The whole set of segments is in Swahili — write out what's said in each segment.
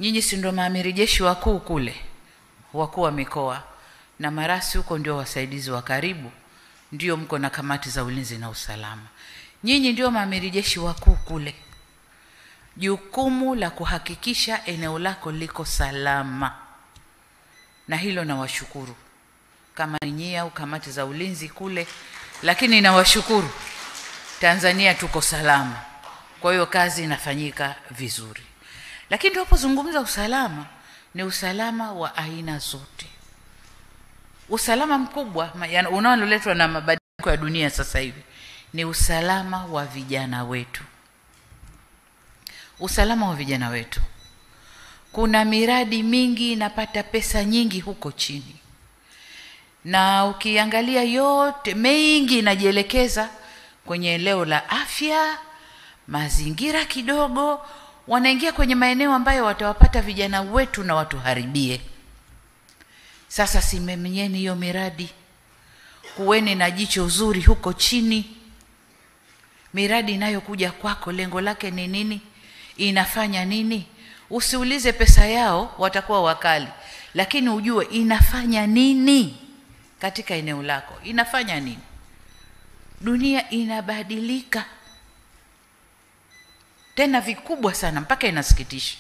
Nyinyi si ndio maamiri jeshi wakuu kule, wakuu wa mikoa na marasi huko, ndio wasaidizi wa karibu, ndio mko na kamati za ulinzi na usalama. Nyinyi ndio maamiri jeshi wakuu kule. Jukumu la kuhakikisha eneo lako liko salama, na hilo nawashukuru kama nyinyi au kamati za ulinzi kule, lakini nawashukuru Tanzania tuko salama. Kwa hiyo kazi inafanyika vizuri. Lakini tunapozungumza usalama, ni usalama wa aina zote. Usalama mkubwa unaoletwa na mabadiliko ya dunia sasa hivi ni usalama wa vijana wetu. Usalama wa vijana wetu. Kuna miradi mingi inapata pesa nyingi huko chini, na ukiangalia yote mengi inajielekeza kwenye eneo la afya, mazingira kidogo, wanaingia kwenye maeneo ambayo watawapata vijana wetu na watuharibie. Sasa simamieni hiyo miradi, kuweni na jicho uzuri huko chini. Miradi inayokuja kwako lengo lake ni nini? Inafanya nini? Usiulize pesa yao, watakuwa wakali, lakini ujue inafanya nini katika eneo lako, inafanya nini. Dunia inabadilika tena vikubwa sana mpaka inasikitisha.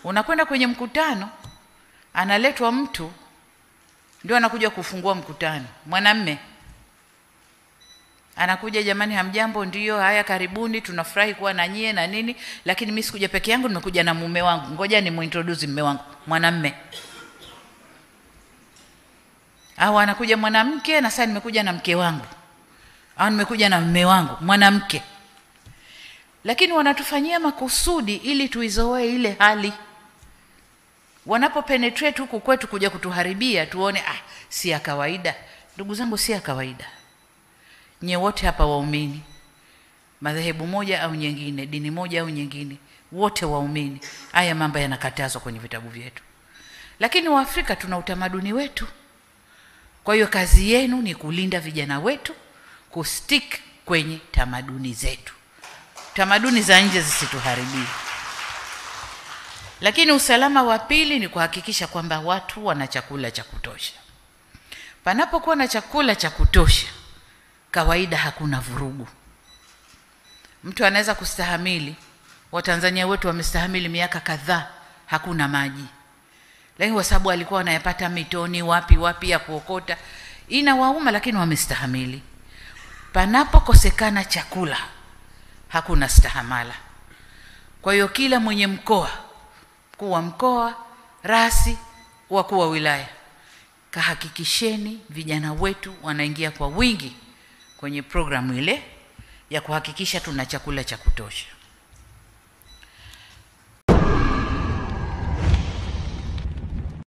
Unakwenda kwenye mkutano, analetwa mtu ndio anakuja kufungua mkutano, mwanamume anakuja, jamani hamjambo, ndio haya karibuni, tunafurahi kuwa na nyie na nini, lakini mimi sikuja peke yangu, nimekuja na mume wangu, ngoja nimuintroduce mume wangu. Mwanamume. Au anakuja mwanamke na sasa nimekuja na mke wangu, au nimekuja na mume wangu, mwanamke. Lakini wanatufanyia makusudi ili tuizoee ile hali. Wanapo penetrate huku kwetu kuja kutuharibia, tuone si ya kawaida. Ndugu zangu, si ya kawaida. Nye wote hapa waumini, madhehebu moja au nyingine, dini moja au nyingine, wote waumini. Haya mambo yanakatazwa kwenye vitabu vyetu. Lakini Waafrika tuna utamaduni wetu. Kwa hiyo kazi yenu ni kulinda vijana wetu, kustick kwenye tamaduni zetu. Tamaduni za nje zisituharibie. Lakini usalama wa pili ni kuhakikisha kwamba watu wana chakula cha kutosha. Panapokuwa na chakula cha kutosha, kawaida hakuna vurugu. Mtu anaweza kustahamili, Watanzania wetu wamestahamili miaka kadhaa hakuna maji. Lakini kwa sababu alikuwa anayapata mitoni wapi ya kuokota, inawauma, lakini wamestahamili. Panapokosekana chakula, hakuna stahamala. Kwa hiyo kila mwenye mkoa, mkuu wa mkoa, rasi, wakuu wa wilaya, kahakikisheni vijana wetu wanaingia kwa wingi kwenye programu ile ya kuhakikisha tuna chakula cha kutosha.